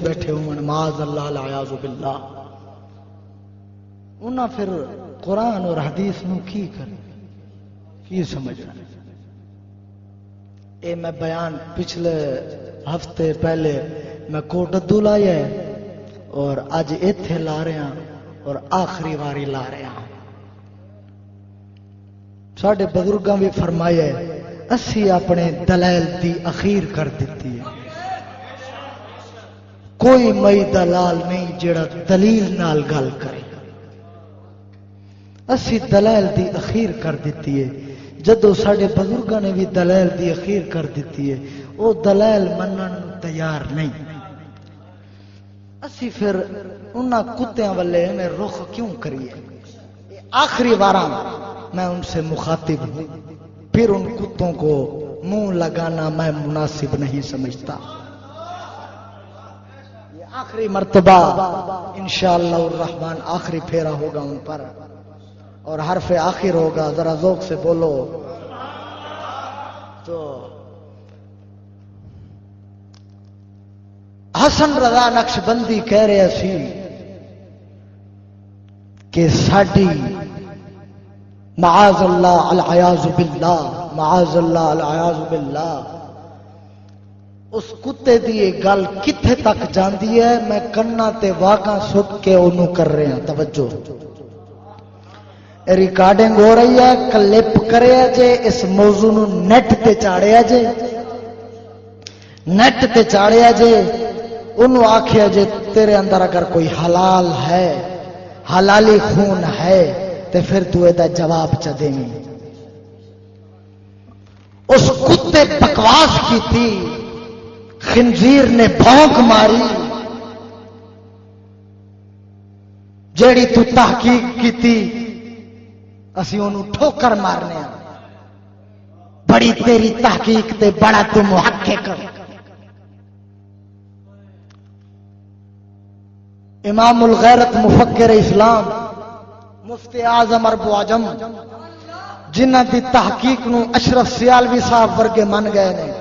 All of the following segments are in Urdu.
بیٹھے ہوں معاذ اللہ العیاذ باللہ، انہاں پھر قرآن اور حدیث نو کی کر کی سمجھنا؟ اے میں بیان پچھلے ہفتے پہلے میں کوٹ ادو لایا ہے اور اج ایتھے لا رہے ہیں اور آخری واری لا رہے ہیں۔ ساڈے بزرگاں بھی فرمایا ہے اسی اپنے دلائل دی اخیر کر دیتی ہے، کوئی مئی دلال نہیں جڑا دلیل نال گل کرے، اسی دلائل دی اخیر کر دیتی ہے۔ جدو ساڈے بزرگاں نے بھی دلائل دی اخیر کر دیتی ہے، وہ دلائل منن تیار نہیں، اسی پھر انہاں کتیاں والے میں رخ کیوں کریے؟ آخری بار میں ان سے مخاطب ہوں، پھر ان کتوں کو منہ لگانا میں مناسب نہیں سمجھتا۔ یہ آخری مرتبہ انشاءاللہ الرحمن آخری پھیرا ہوگا ان پر، اور حرف آخر ہوگا، ذرا ذوق سے بولو تو حسن رضا نقشبندی کہہ رہے سی کہ ساڈی معاذ اللہ العیاذ باللہ، معاذ اللہ العیاذ باللہ، اس کتے دی یہ گل کتھے تک جاندی ہے میں کنا تے واگاں سٹ کے انہوں کر رہے ہیں۔ توجہ، ریکارڈنگ ہو رہی ہے، کلپ کرے جے، اس موضوع نو نیٹ تے چاڑیا جے، نیٹ تے چاڑیا جے، انہوں آکھیا جے تیرے اندر اگر کوئی حلال ہے، حلالی خون ہے تے پھر تو ایدہ جواب چا دیں گے۔ اس کتے بکواس کی تھی، خنزیر نے بھونک ماری، جیڑی تو تحقیق کی تھی اسی انہوں ٹھوکر مارنے ہیں، بڑی تیری تحقیق تے بڑا تو محقق۔ امام الغیرت مفکر اسلام مفتی اعظم اربو عجم جنہ دی تحقیق نو اشرف سیالوی صاحب ورگے من گئے نے،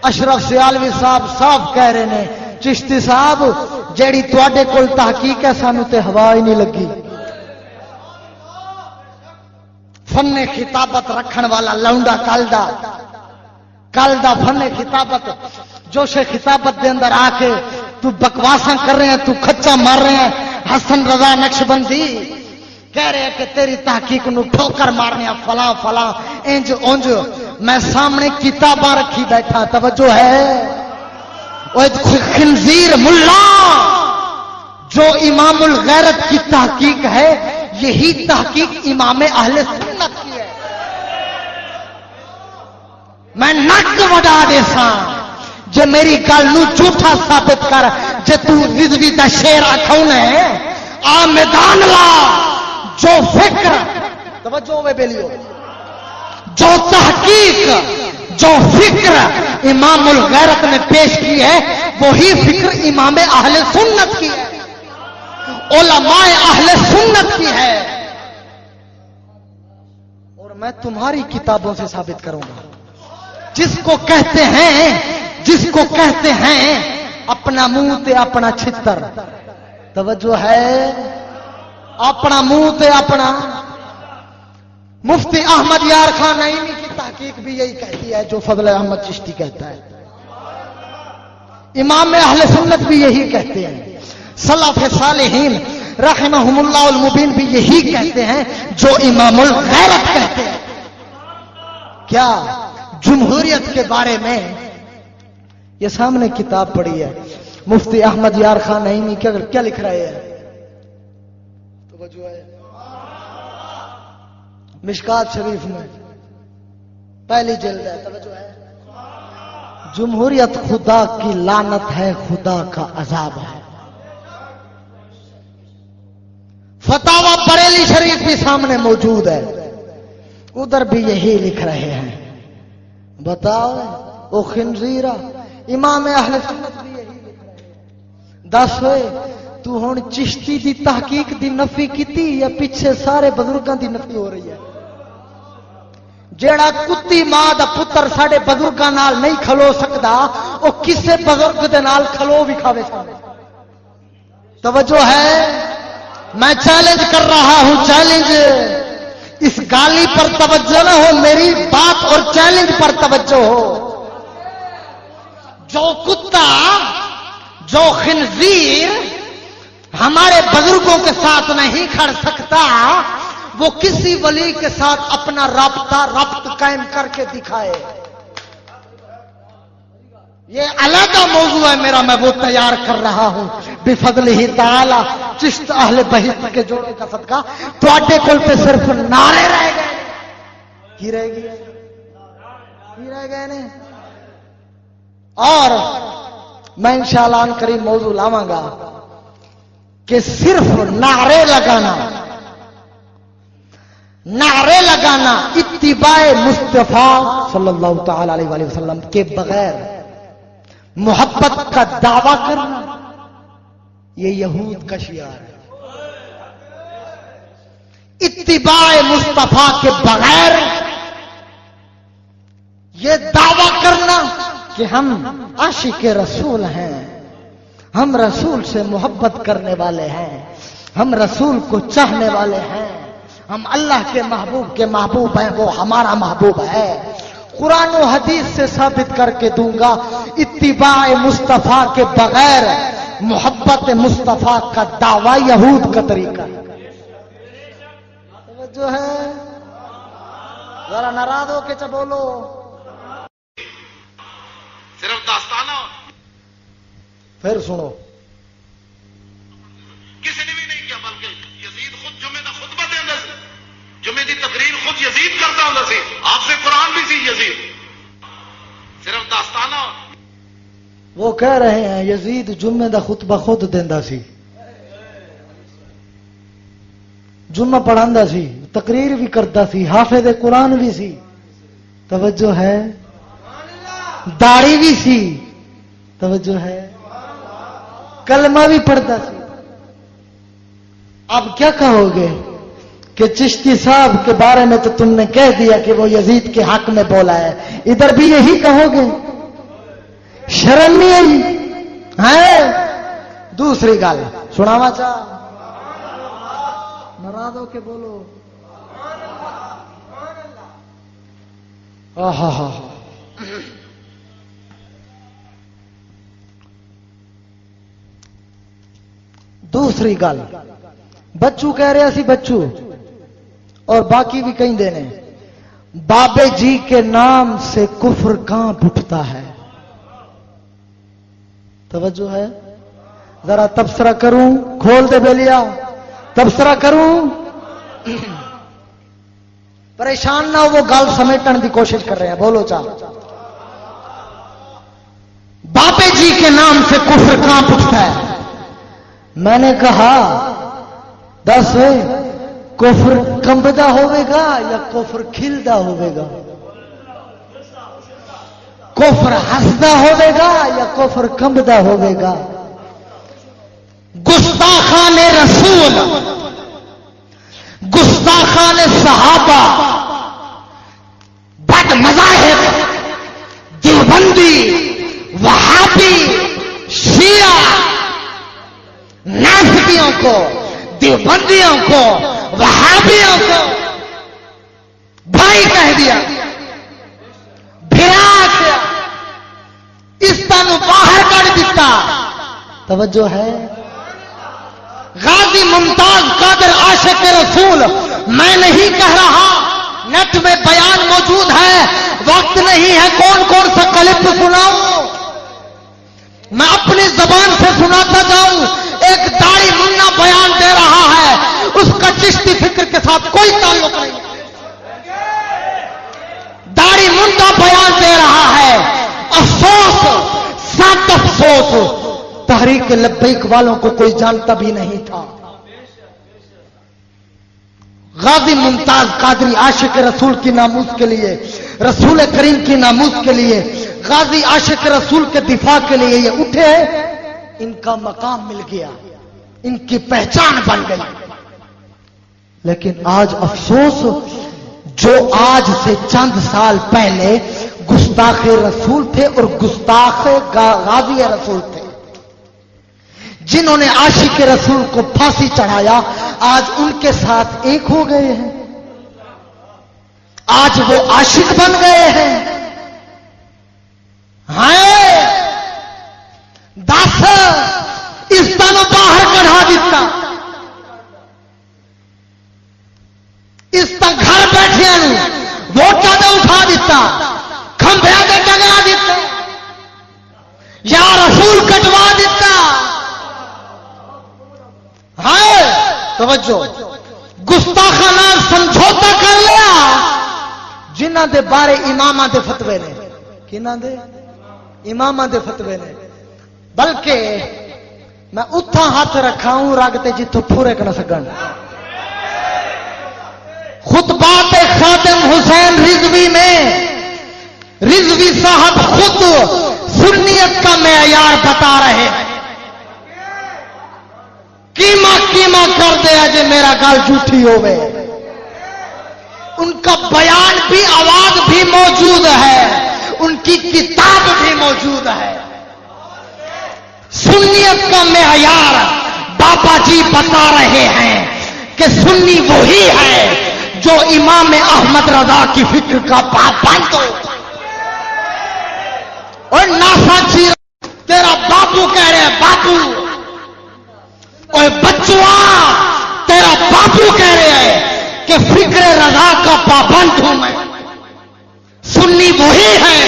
اشرف سیالوی صاحب صاف کہہ رہے نے چشتی صاحب جیڑی تواڈے کول تحقیق ہے سانو تے ہوا ہی نہیں لگی۔ فن خطابت رکھن والا لونڈا کالدا فن خطابت جوش خطابت دے اندر آ کے تو بکواساں کر رہے ہیں، تو کھچا مار رہے ہیں۔ حسن رضا نقشبندی کہہ رہے ہیں کہ تیری تحقیق نو ٹھوکر مارنے ہیں، فلاں فلاں انج اونج۔ میں سامنے کتاباں رکھی بیٹھا، توجہ ہے، وہ خنزیر ملا جو امام الغیرت کی تحقیق ہے، یہی تحقیق امام اہل سنت کی ہے۔ میں نک وڈا دے ساں جے میری گل نو جھوٹا ثابت کر، جے تو رضوی دا شیر آکھوں نے آ میدان لا۔ جو فکر، توجہ ہوئے بیلیو، جو تحقیق، جو فکر امام الغیرت نے پیش کی ہے وہی فکر امام اہل سنت کی ہے، علماء اہل سنت کی ہے، اور میں تمہاری کتابوں سے ثابت کروں گا۔ جس کو کہتے ہیں اپنا منہ تے اپنا چھتر، توجہ ہے، اپنا منہ تے اپنا۔ مفتی احمد یار خان نعیمی کی تحقیق بھی یہی کہتی ہے جو فضل احمد چشتی کہتا ہے، امام اہل سنت بھی یہی کہتے ہیں، سلف صالحین رحمہم اللہ المبین بھی یہی کہتے ہیں جو امام الغیرت کہتے ہیں۔ کیا جمہوریت کے بارے میں یہ سامنے کتاب پڑھی ہے، مفتی احمد یار خان نعیمی کیا لکھ رہے ہیں؟ توجہ ہے، مشکات شریف میں پہلی جلد ہے، توجہ ہے، جمہوریت خدا کی لعنت ہے، خدا کا عذاب ہے۔ فتاوی بریلی شریف بھی سامنے موجود ہے، ادھر بھی یہی لکھ رہے ہیں۔ بتاؤ او خنزیرہ، امام اہل سنت بھی یہی لکھ رہے ہیں۔ دس ہوئے تو ہن چشتی دی تحقیق دی نفی کیتی یا پیچھے سارے بزرگاں دی نفی ہو رہی ہے؟ جیڑا کتی ماں دا پتر ساڈے بزرگاں نال نہیں کھلو سکدا او کسے بزرگ دے نال کھلو بھی کھاوے سامنے. توجہ ہے؟ میں چیلنج کر رہا ہوں، چیلنج. اس گالی پر توجہ نہ ہو، میری بات اور چیلنج پر توجہ ہو. جو کتا، جو خنزیر ہمارے بزرگوں کے ساتھ نہیں کھڑ سکتا، وہ کسی ولی کے ساتھ اپنا ربط قائم کر کے دکھائے. یہ علیحدہ موضوع ہے میرا، میں وہ تیار کر رہا ہوں بفضلہ تعالی. چشت اہل بہشت کے جوڑے کا صدقہ تواڈے کول پہ صرف نعرے رہ گئے. کی رہ گئے؟ کی رہ گئے نے؟ اور میں انشاءاللہ ان قریب موضوع لاواں گا کہ صرف نعرے لگانا اتباع مصطفیٰ صلی اللہ تعالی علیہ وآلہ وسلم کے بغیر محبت کا دعویٰ کرنا، یہ یہود کا شعار ہے. اتباع مصطفیٰ کے بغیر یہ دعویٰ کرنا کہ ہم عاشق رسول ہیں، ہم رسول سے محبت کرنے والے ہیں، ہم رسول کو چاہنے والے ہیں، ہم اللہ کے محبوب ہیں، وہ ہمارا محبوب ہے. قرآن و حدیث سے ثابت کر کے دوں گا اتباع مصطفیٰ کے بغیر محبت مصطفیٰ کا دعویٰ یہود کا طریقہ ہے. جو ہے ذرا ناراض ہو کے بولو. صرف داستانہ پھر سنو، کسی نے بھی نہیں کیا، بلکہ یزید خود جمعے کا خطبہ دینا سی، جمعے کی تقریر خود یزید کرتا ہوں سی، آپ سے قرآن بھی سی یزید. صرف داستانہ وہ کہہ رہے ہیں یزید جمعے دا خطبہ خود دیندا سی، جمعہ پڑھاندا سی، تقریر بھی کرتا سی، حافظ قرآن بھی سی. توجہ ہے؟ داڑھی بھی سی. توجہ ہے؟ کلمہ بھی پڑھتا سی. اب کیا کہو گے کہ چشتی صاحب کے بارے میں تو تم نے کہہ دیا کہ وہ یزید کے حق میں بولا ہے، ادھر بھی یہی کہو گے؟ شرم نہیں آئی ہے؟ دوسری گل سناوا چاہ، ناراض ہو کے بولو. دوسری گل بچو کہہ رہا سی، بچو اور باقی بھی کہیں دینے، بابے جی کے نام سے کفر کانپ اٹھتا ہے. توجہ ہے؟ ذرا تبصرہ کروں، کھول دے بیلیا، تبصرہ کروں. پریشان نہ ہو، وہ گل سمیٹن کی کوشش کر رہے ہیں. بولو چال. بابے جی کے نام سے کفر کانپ اٹھتا ہے. میں نے کہا دس کفر کمبدا ہوئے گا یا کفر کھلدا ہوئے گا؟ کفر ہسدا ہوئے گا یا کفر کمبدا ہوئے گا؟ گستاخان رسول، گستاخان صحابہ، بد مذاہب، دیوبندی، وہابی، شیعہ، ناسبیوں کو، دیوبندیوں کو، وہابیوں کو بھائی کہہ دیا، بھرا دیا، اس طرح باہر کر دیتا. توجہ ہے؟ غازی ممتاز قادر عاشق رسول، میں نہیں کہہ رہا، نیٹ میں بیان موجود ہے، وقت نہیں ہے کون کون سا کلپ سناؤں، میں اپنی زبان سے سناتا جاؤں. ایک داڑھی منا بیان دے رہا ہے، اس کا چشتی فکر کے ساتھ کوئی تعلق نہیں. داڑھی منا بیان دے رہا ہے. افسوس، سخت افسوس، تحریک لبیک والوں کو کوئی جانتا بھی نہیں تھا. غازی ممتاز قادری عاشق رسول کی ناموس کے لیے، رسول کریم کی ناموس کے لیے، غازی عاشق رسول کے دفاع کے لیے یہ اٹھے، ان کا مقام مل گیا، ان کی پہچان بن گئی. لیکن آج افسوس، جو آج سے چند سال پہلے گستاخ رسول تھے اور گستاخ غازی رسول تھے، جنہوں نے عاشق رسول کو پھانسی چڑھایا، آج ان کے ساتھ ایک ہو گئے ہیں، آج وہ عاشق بن گئے ہیں۔ ہائے دس اس طرح باہر کڑھا دیتا، اس طرح گھر بیٹھے ووٹاں دے اٹھا دیتا، کھمبیا دے ٹنگا دیتا، یا رسول کٹوا دیتا۔ ہائے توجہ، گستاخانہ سمجھوتا کر لیا جنہ دے بارے امامہ دے فتوے نے، کنہ دے امامہ دے فتوے نے، بلکہ میں اتھا ہاتھ رکھا ہوں رگتے جتوں پورے کر سکن۔ خطبات خاتم حسین رضوی میں رضوی صاحب خود سنیت کا معیار بتا رہے ہیں، کیما کیما کر دیا جے میرا گل جھوٹی ہوئے۔ ان کا بیان بھی، آواز بھی موجود ہے، ان کی کتاب بھی موجود ہے۔ سنیت کا معیار بابا جی بتا رہے ہیں کہ سنی وہی ہے جو امام احمد رضا کی فکر کا پابند ہو۔ اور ناسا جی تیرا باپو کہہ رہے ہیں، باپو، اور بچوا تیرا باپو کہہ رہے ہیں کہ فکر رضا کا پابند ہوں میں۔ سنی وہی ہے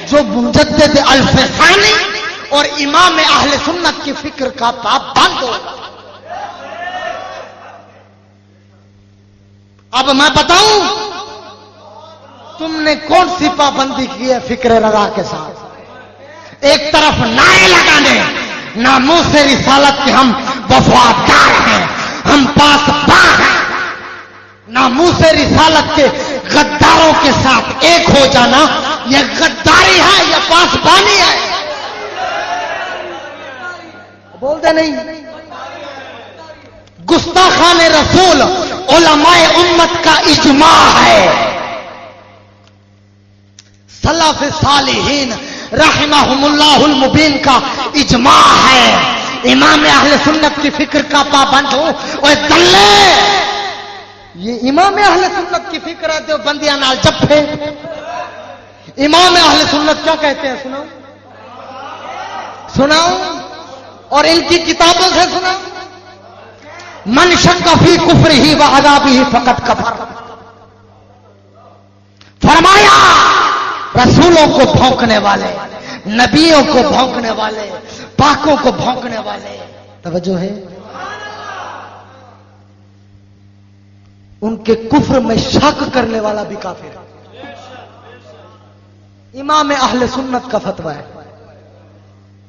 جو مجدد الفسانی اور امام اہل سنت کی فکر کا پابند ہو۔ اب میں بتاؤں تم نے کون سی پابندی کی ہے فکر رضا کے ساتھ؟ ایک طرف نعرے لگانے ناموس رسالت کے ہم وفادار ہیں، ہم پاسباں ہیں، ناموس رسالت کے غداروں کے ساتھ ایک ہو جانا یہ غداری ہے یا پاسبانی ہے؟ بولتے نہیں؟ گستاخان رسول علماء امت کا اجماع ہے، سلف صالحین رحمہم اللہ المبین کا اجماع ہے۔ امام اہل سنت کی فکر کا پابند ہوں اور دلے یہ امام اہل سنت کی فکر ہے، دیوبندیاں نال جفے۔ امام اہل سنت کیا کہتے ہیں؟ سناؤ سناؤ، اور ان کی کتابوں سے سناؤ۔ من شک فی کفرہ و عذابہ فقد کفر، فرمایا رسولوں کو بھونکنے والے، نبیوں کو بھونکنے والے، پاکوں کو بھونکنے والے، توجہ ہے، ان کے کفر میں شک کرنے والا بھی کافر ہے۔ امام اہل سنت کا فتویٰ ہے،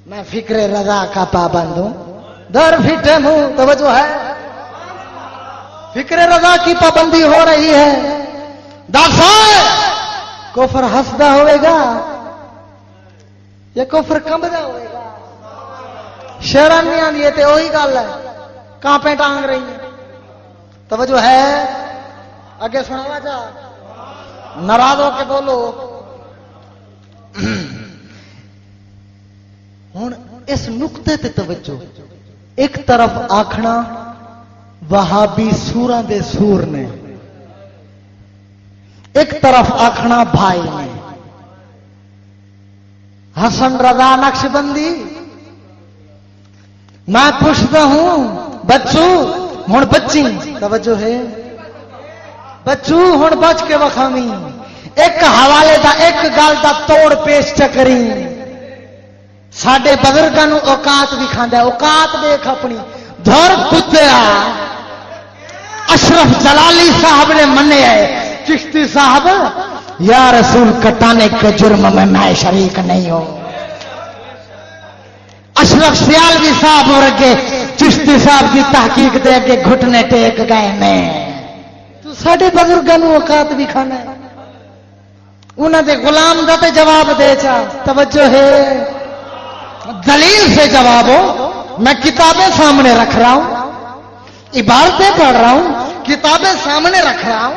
میں فکر رضا کا پابند ہوں، در پھٹے منہ، توجہ ہے، فکر رضا کی پابندی ہو رہی ہے۔ کفر ہسدا ہوئے گا یا کفر کمبدا ہوئے گا؟ شیرانیاں یہ تے وہی گل ہے، کانپیں ٹانگ رہی ہیں، توجہ ہے، آگے سناوا جا، ناراض ہو کے بولو۔ ہوں اس نقطے تے توجہ، ایک طرف آکھنا وہابی سوراں دے سور نے، ایک طرف آکھنا بھائی نے، حسن رضا نقشبندی۔ میں پوچھتا ہوں بچو، ہن بچی، توجہ ہے بچو، ہن بچ کے وکھاویں، ایک حوالے دا ایک گل دا توڑ پیش چکری۔ ساڈے بزرگاں نوں اوقات بھی کھاندا، اوقات دیکھ اپنی دھر کتیا۔ اشرف جلالی صاحب نے منے ہے، چشتی صاحب یا رسول کٹانے کے جرم میں میں شریک نہیں ہوں۔ اشرف سیالوی صاحب اور اگے چشتی صاحب کی تحقیق دے کے گھٹنے ٹیک گئے میں، تو ساڈے بزرگاں نوں اوقات بھی کھانا ہے، انہاں دے غلام دا تے جواب دے چا، توجہ ہے، دلیل سے جواب ہو۔ میں کتابیں سامنے رکھ رہا ہوں، عبارتیں پڑھ رہا ہوں، کتابیں سامنے رکھ رہا ہوں،